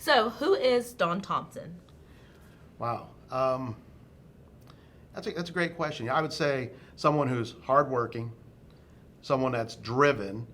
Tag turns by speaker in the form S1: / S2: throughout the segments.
S1: So, who is Don Thompson?
S2: Wow. That's a great question. I would say someone who's hardworking, someone that's driven,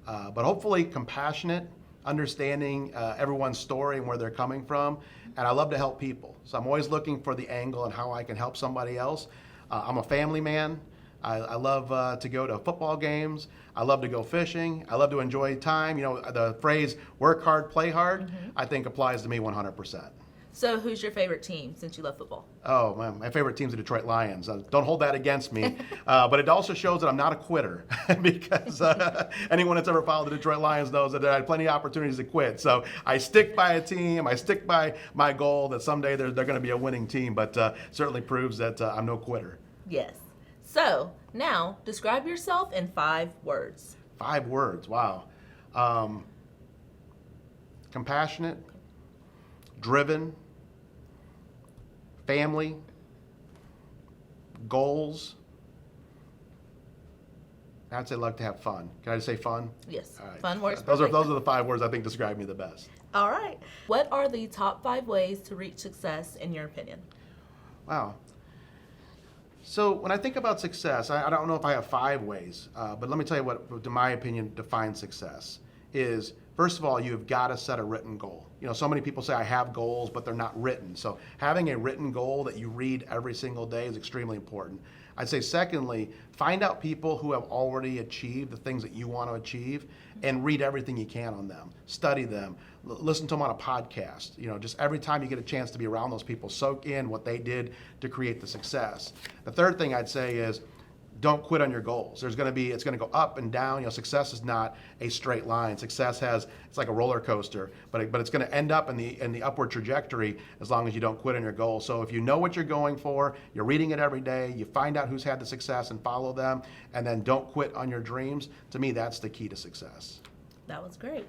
S2: but hopefully compassionate, understanding everyone's story and where they're coming from. And I love to help people. So I'm always looking for the angle and how I can help somebody else. I'm a family man. I love to go to football games. I love to go fishing. I love to enjoy time. You know, the phrase work hard, play hard, I think applies to me 100%.
S1: So, who's your favorite team since you love football?
S2: Oh, man, my favorite team's the Detroit Lions. Don't hold that against me. But it also shows that I'm not a quitter because anyone that's ever followed the Detroit Lions knows that I had plenty of opportunities to quit. So I stick by a team. I stick by my goal that someday they're going to be a winning team, but certainly proves that I'm no quitter.
S1: Yes. So, now describe yourself in 5 words.
S2: 5 words, wow. Compassionate, driven, family, goals. I'd say like to have fun. Can I just say fun?
S1: Yes.
S2: All right.
S1: Fun words.
S2: Those are
S1: perfect.
S2: the 5 words I think describe me the best.
S1: All right. What are the top 5 ways to reach success in your opinion?
S2: Wow. So when I think about success, I don't know if I have 5 ways, but let me tell you what, in my opinion, defines success is, first of all, you've got to set a written goal. You know, so many people say I have goals, but they're not written. So having a written goal that you read every single day is extremely important. I'd say secondly, find out people who have already achieved the things that you want to achieve and read everything you can on them. Study them. Listen to them on a podcast. You know, just every time you get a chance to be around those people, soak in what they did to create the success. The third thing I'd say is don't quit on your goals. It's going to go up and down. You know, success is not a straight line. It's like a roller coaster, but it's going to end up in the upward trajectory as long as you don't quit on your goal. So if you know what you're going for, you're reading it every day, you find out who's had the success and follow them, and then don't quit on your dreams. To me, that's the key to success.
S1: That was great.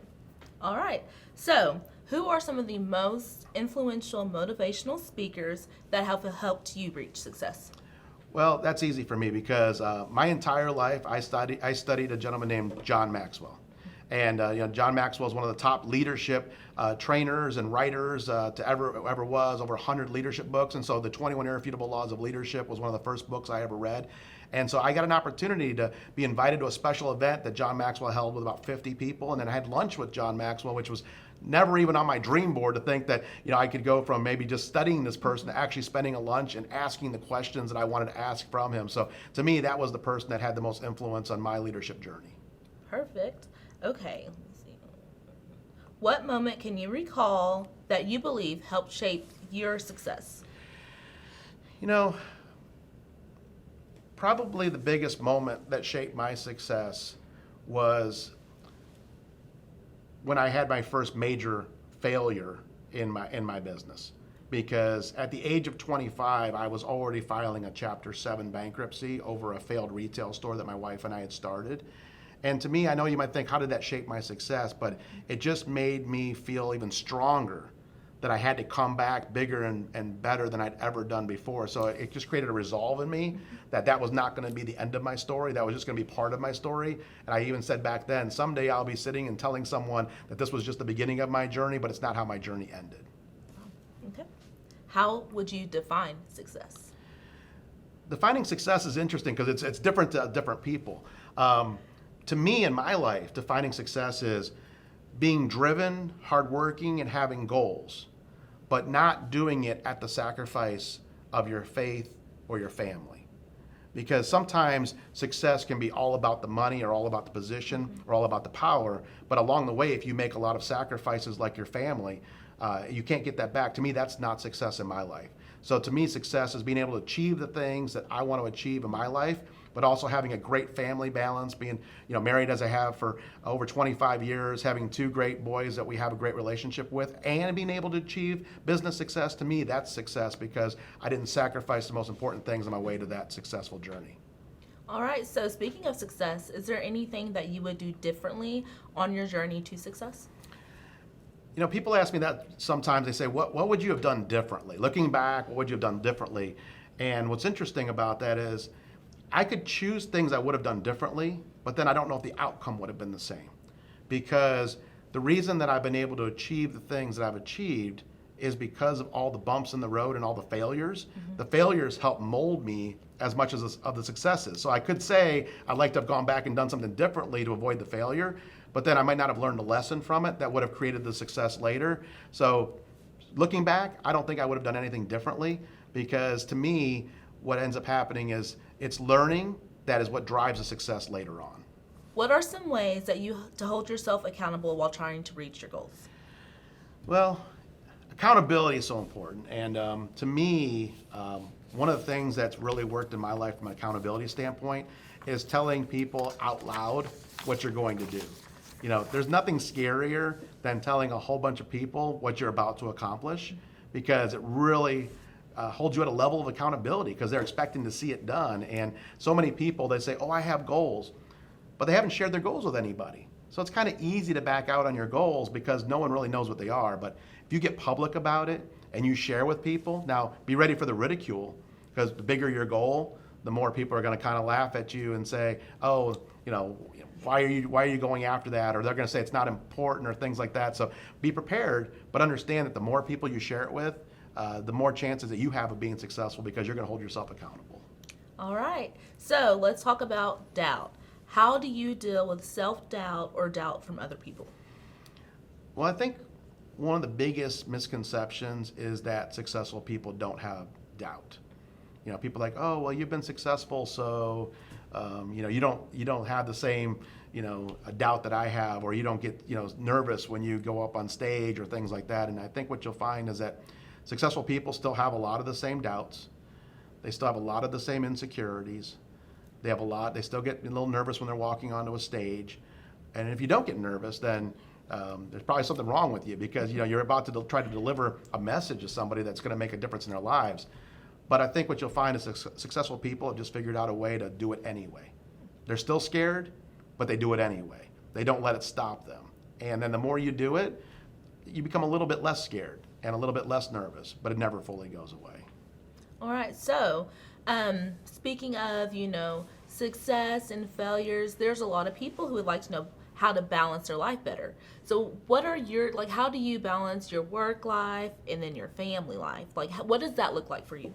S1: All right. So, who are some of the most influential motivational speakers that have helped you reach success?
S2: Well, that's easy for me because my entire life I studied a gentleman named John Maxwell. And John Maxwell is one of the top leadership trainers and writers to ever was, over 100 leadership books. And so the 21 Irrefutable Laws of Leadership was one of the first books I ever read. And so I got an opportunity to be invited to a special event that John Maxwell held with about 50 people. And then I had lunch with John Maxwell, which was never even on my dream board to think that I could go from maybe just studying this person to actually spending a lunch and asking the questions that I wanted to ask from him. So to me, that was the person that had the most influence on my leadership journey.
S1: Perfect. Okay. Let's see. What moment can you recall that you believe helped shape your success?
S2: You know, probably the biggest moment that shaped my success was when I had my first major failure in my business. Because at the age of 25, I was already filing a Chapter 7 bankruptcy over a failed retail store that my wife and I had started. And to me, I know you might think, how did that shape my success? But it just made me feel even stronger that I had to come back bigger and better than I'd ever done before. So it just created a resolve in me that was not going to be the end of my story. That was just going to be part of my story. And I even said back then, someday I'll be sitting and telling someone that this was just the beginning of my journey, but it's not how my journey ended.
S1: Okay. How would you define success?
S2: Defining success is interesting because it's different to different people. To me, in my life, defining success is being driven, hardworking, and having goals, but not doing it at the sacrifice of your faith or your family. Because sometimes success can be all about the money or all about the position or all about the power, but along the way, if you make a lot of sacrifices like your family, you can't get that back. To me, that's not success in my life. So to me, success is being able to achieve the things that I want to achieve in my life, but also having a great family balance, being married as I have for over 25 years, having 2 great boys that we have a great relationship with, and being able to achieve business success. To me, that's success because I didn't sacrifice the most important things on my way to that successful journey.
S1: All right, so speaking of success, is there anything that you would do differently on your journey to success?
S2: People ask me that sometimes. They say, what would you have done differently? Looking back, what would you have done differently? And what's interesting about that is I could choose things I would have done differently, but then I don't know if the outcome would have been the same. Because the reason that I've been able to achieve the things that I've achieved is because of all the bumps in the road and all the failures. The failures help mold me as much as of the successes. So I could say I'd like to have gone back and done something differently to avoid the failure, but then I might not have learned a lesson from it that would have created the success later. So looking back, I don't think I would have done anything differently, because to me, what ends up happening is it's learning that is what drives the success later on.
S1: What are some ways that you to hold yourself accountable while trying to reach your goals?
S2: Well, accountability is so important. And to me, one of the things that's really worked in my life from an accountability standpoint is telling people out loud what you're going to do. You know, there's nothing scarier than telling a whole bunch of people what you're about to accomplish, because it really holds you at a level of accountability, because they're expecting to see it done. And so many people, they say, oh, I have goals, but they haven't shared their goals with anybody. So it's kind of easy to back out on your goals because no one really knows what they are. But if you get public about it and you share with people, now be ready for the ridicule, because the bigger your goal, the more people are going to kind of laugh at you and say, oh, you know, why are you going after that? Or they're going to say it's not important or things like that. So be prepared, but understand that the more people you share it with, the more chances that you have of being successful, because you're going to hold yourself accountable.
S1: All right. So let's talk about doubt. How do you deal with self-doubt or doubt from other people?
S2: Well, I think one of the biggest misconceptions is that successful people don't have doubt. You know, people are like, oh, well, you've been successful, so you know, you don't have the same, you know, a doubt that I have, or you don't get, you know, nervous when you go up on stage or things like that. And I think what you'll find is that successful people still have a lot of the same doubts. They still have a lot of the same insecurities. They still get a little nervous when they're walking onto a stage. And if you don't get nervous, then there's probably something wrong with you, because, you know, you're about to try to deliver a message to somebody that's going to make a difference in their lives. But I think what you'll find is successful people have just figured out a way to do it anyway. They're still scared, but they do it anyway. They don't let it stop them. And then the more you do it, you become a little bit less scared and a little bit less nervous, but it never fully goes away.
S1: All right. So, speaking of, you know, success and failures, there's a lot of people who would like to know how to balance their life better. So what are your, like, how do you balance your work life and then your family life? Like, what does that look like for you?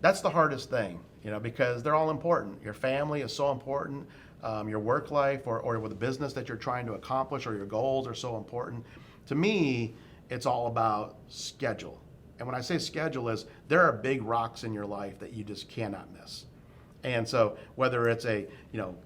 S2: That's the hardest thing, you know, because they're all important. Your family is so important. Your work life or with the business that you're trying to accomplish or your goals are so important. To me, it's all about schedule. And when I say schedule, is there are big rocks in your life that you just cannot miss. And so whether it's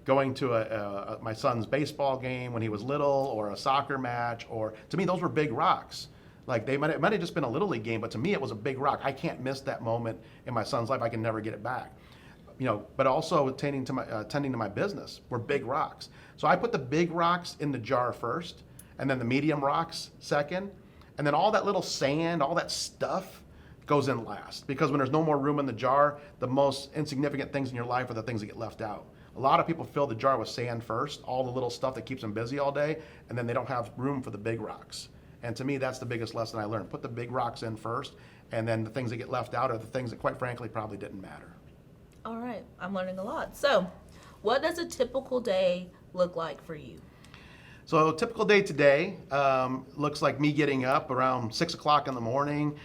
S2: going to my son's baseball game when he was little, or a soccer match, or to me, those were big rocks. Like it might have just been a little league game, but to me, it was a big rock. I can't miss that moment in my son's life. I can never get it back. You know, but also attending to my business were big rocks. So I put the big rocks in the jar first, and then the medium rocks second, and then all that little sand, all that stuff goes in last. Because when there's no more room in the jar, the most insignificant things in your life are the things that get left out. A lot of people fill the jar with sand first, all the little stuff that keeps them busy all day, and then they don't have room for the big rocks. And to me, that's the biggest lesson I learned. Put the big rocks in first, and then the things that get left out are the things that, quite frankly, probably didn't matter.
S1: All right, I'm learning a lot. So, what does a typical day look like for you?
S2: So a typical day today looks like me getting up around 6 o'clock in the morning,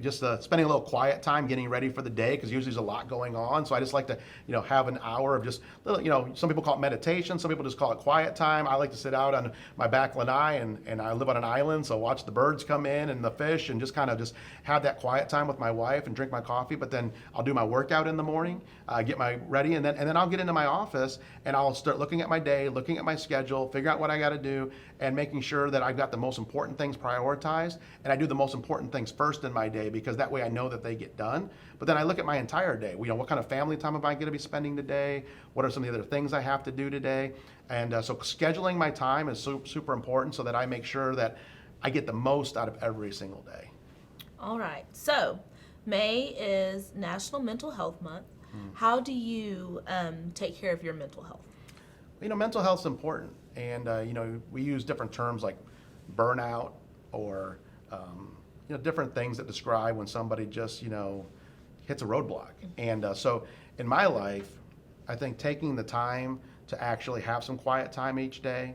S2: just spending a little quiet time getting ready for the day, because usually there's a lot going on. So I just like to, have an hour of just little, some people call it meditation, some people just call it quiet time. I like to sit out on my back lanai, and I live on an island, so watch the birds come in and the fish, and just kind of just have that quiet time with my wife and drink my coffee. But then I'll do my workout in the morning, get my ready, and then I'll get into my office and I'll start looking at my day, looking at my schedule, figure out what I got to do, and making sure that I've got the most important things prioritized, and I do the most important things first in my day, because that way I know that they get done. But then I look at my entire day. What kind of family time am I going to be spending today? What are some of the other things I have to do today? And so scheduling my time is super important, so that I make sure that I get the most out of every single day.
S1: All right. So May is National Mental Health Month. How do you take care of your mental health?
S2: Mental health is important, and we use different terms like burnout, or different things that describe when somebody just hits a roadblock. And so in my life, I think taking the time to actually have some quiet time each day,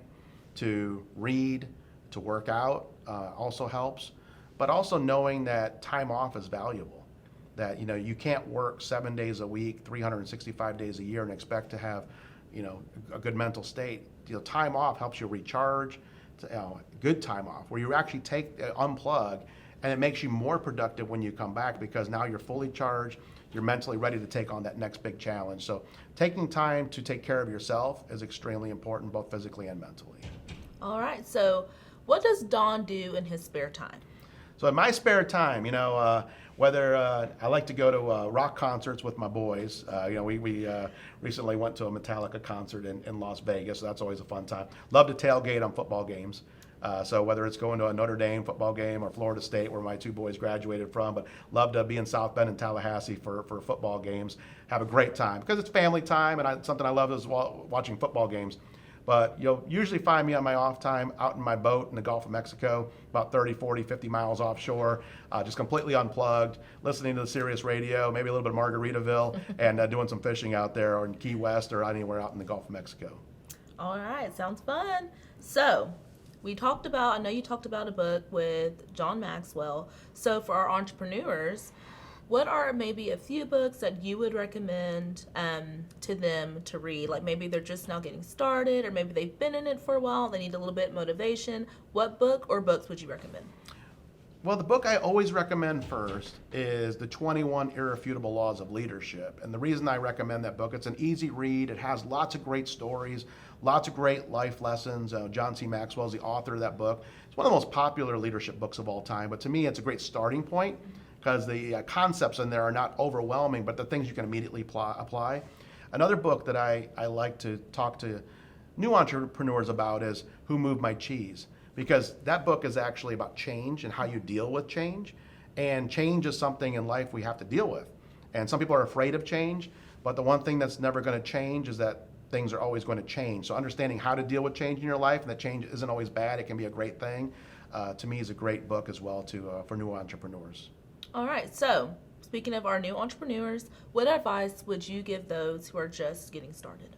S2: to read, to work out also helps. But also knowing that time off is valuable. That you can't work 7 days a week, 365 days a year, and expect to have a good mental state. Time off helps you recharge. Good time off where you actually unplug, and it makes you more productive when you come back because now you're fully charged. You're mentally ready to take on that next big challenge. So taking time to take care of yourself is extremely important, both physically and mentally.
S1: All right. So, what does Don do in his spare time?
S2: So in my spare time, whether I like to go to rock concerts with my boys. We recently went to a Metallica concert in Las Vegas, so that's always a fun time. Love to tailgate on football games. So whether it's going to a Notre Dame football game or Florida State, where my two boys graduated from, but love to be in South Bend and Tallahassee for football games. Have a great time because it's family time, and something I love is watching football games. But you'll usually find me on my off time out in my boat in the Gulf of Mexico, about 30, 40, 50 miles offshore, just completely unplugged, listening to the Sirius radio, maybe a little bit of Margaritaville, and doing some fishing out there or in Key West or anywhere out in the Gulf of Mexico.
S1: All right, sounds fun. So, I know you talked about a book with John Maxwell. So, for our entrepreneurs, what are maybe a few books that you would recommend to them to read? Like maybe they're just now getting started, or maybe they've been in it for a while, they need a little bit of motivation. What book or books would you recommend?
S2: Well, the book I always recommend first is The 21 Irrefutable Laws of Leadership. And the reason I recommend that book, it's an easy read. It has lots of great stories, lots of great life lessons. John C. Maxwell is the author of that book. It's one of the most popular leadership books of all time. But to me, it's a great starting point because the concepts in there are not overwhelming, but the things you can immediately apply. Another book that I like to talk to new entrepreneurs about is Who Moved My Cheese? Because that book is actually about change and how you deal with change. And change is something in life we have to deal with. And some people are afraid of change, but the one thing that's never going to change is that things are always going to change. So understanding how to deal with change in your life, and that change isn't always bad, it can be a great thing, to me is a great book as well for new entrepreneurs.
S1: All right, so speaking of our new entrepreneurs, what advice would you give those who are just getting started?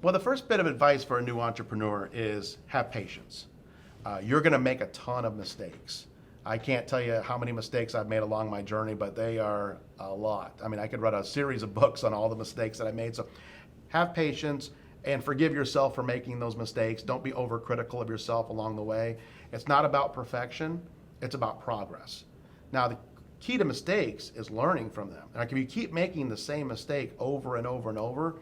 S2: Well, the first bit of advice for a new entrepreneur is have patience. You're going to make a ton of mistakes. I can't tell you how many mistakes I've made along my journey, but they are a lot. I mean, I could write a series of books on all the mistakes that I made. So have patience and forgive yourself for making those mistakes. Don't be overcritical of yourself along the way. It's not about perfection. It's about progress. Now, the key to mistakes is learning from them. Like if you keep making the same mistake over and over and over,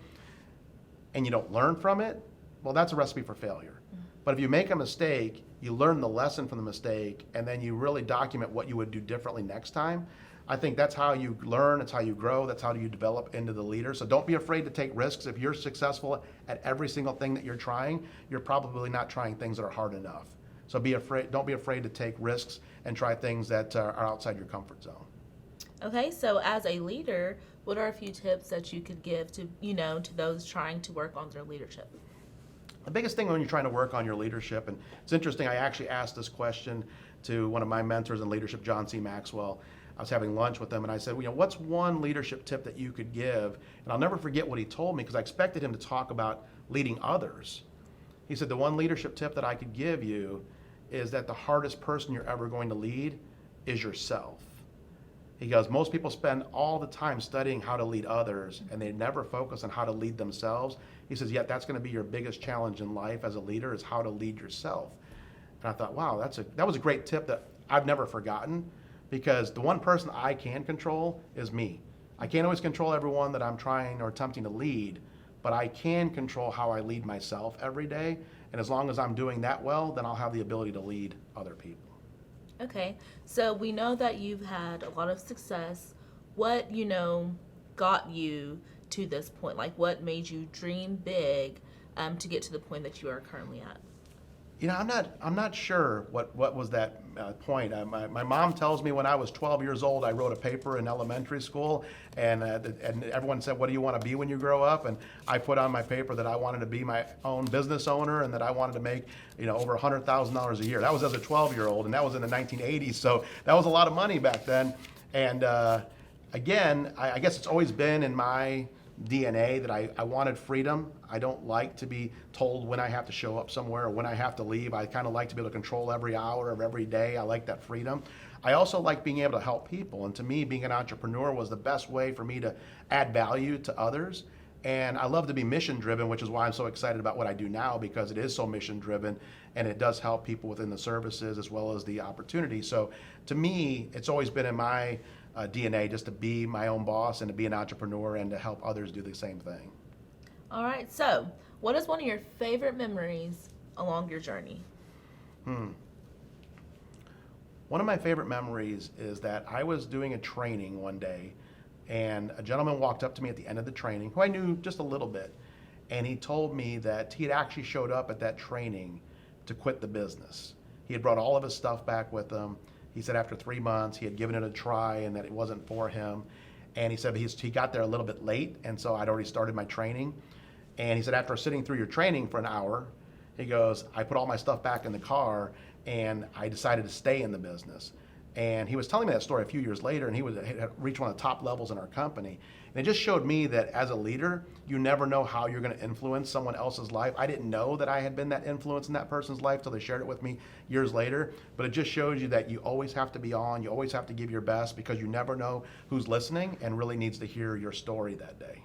S2: and you don't learn from it, well, that's a recipe for failure. But if you make a mistake, you learn the lesson from the mistake, and then you really document what you would do differently next time, I think that's how you learn, it's how you grow, that's how you develop into the leader. So don't be afraid to take risks. If you're successful at every single thing that you're trying, you're probably not trying things that are hard enough. So don't be afraid to take risks and try things that are outside your comfort zone.
S1: Okay, so as a leader, what are a few tips that you could give to those trying to work on their leadership?
S2: The biggest thing when you're trying to work on your leadership, and it's interesting, I actually asked this question to one of my mentors in leadership, John C. Maxwell. I was having lunch with him, and I said, what's one leadership tip that you could give? And I'll never forget what he told me, because I expected him to talk about leading others. He said, the one leadership tip that I could give you is that the hardest person you're ever going to lead is yourself. He goes, most people spend all the time studying how to lead others, and they never focus on how to lead themselves. He says, yet that's going to be your biggest challenge in life as a leader, is how to lead yourself. And I thought, wow, that was a great tip that I've never forgotten, because the one person I can control is me. I can't always control everyone that I'm trying or attempting to lead, but I can control how I lead myself every day. And as long as I'm doing that well, then I'll have the ability to lead other people.
S1: Okay, so we know that you've had a lot of success. What, got you to this point? Like, what made you dream big to get to the point that you are currently at?
S2: I'm not sure what was that point. My mom tells me when I was 12 years old, I wrote a paper in elementary school, and everyone said, what do you want to be when you grow up? And I put on my paper that I wanted to be my own business owner, and that I wanted to make over $100,000 a year. That was as a 12-year-old, and that was in the 1980s, so that was a lot of money back then. And again, I guess it's always been in my DNA that I wanted freedom. I don't like to be told when I have to show up somewhere or when I have to leave. I kind of like to be able to control every hour of every day. I like that freedom. I also like being able to help people. And to me, being an entrepreneur was the best way for me to add value to others. And I love to be mission driven, which is why I'm so excited about what I do now, because it is so mission driven and it does help people within the services as well as the opportunity. So to me, it's always been in my DNA just to be my own boss and to be an entrepreneur and to help others do the same thing.
S1: All right. So, what is one of your favorite memories along your journey?
S2: One of my favorite memories is that I was doing a training one day, and a gentleman walked up to me at the end of the training, who I knew just a little bit, and he told me that he had actually showed up at that training to quit the business. He had brought all of his stuff back with him. He said after 3 months he had given it a try and that it wasn't for him. And he said he got there a little bit late, and so I'd already started my training. And he said after sitting through your training for an hour, he goes, I put all my stuff back in the car and I decided to stay in the business. And he was telling me that story a few years later, and he had reached one of the top levels in our company. And it just showed me that as a leader, you never know how you're going to influence someone else's life. I didn't know that I had been that influence in that person's life till they shared it with me years later. But it just shows you that you always have to be on, you always have to give your best, because you never know who's listening and really needs to hear your story that day.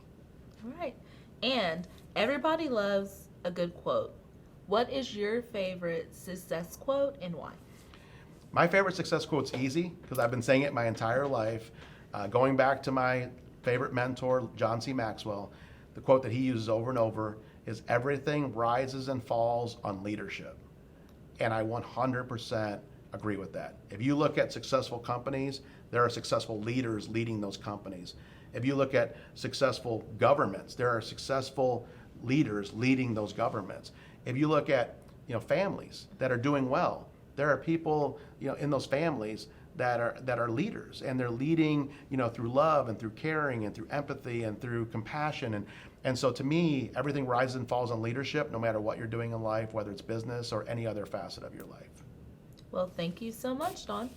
S1: All right. And everybody loves a good quote. What is your favorite success quote and why?
S2: My favorite success quote's easy because I've been saying it my entire life. Going back to my favorite mentor, John C. Maxwell, the quote that he uses over and over is, everything rises and falls on leadership. And I 100% agree with that. If you look at successful companies, there are successful leaders leading those companies. If you look at successful governments, there are successful leaders leading those governments. If you look at families that are doing well, there are people in those families that are leaders, and they're leading through love and through caring and through empathy and through compassion, and so to me, everything rises and falls on leadership, no matter what you're doing in life, whether it's business or any other facet of your life.
S1: Well, thank you so much, Don.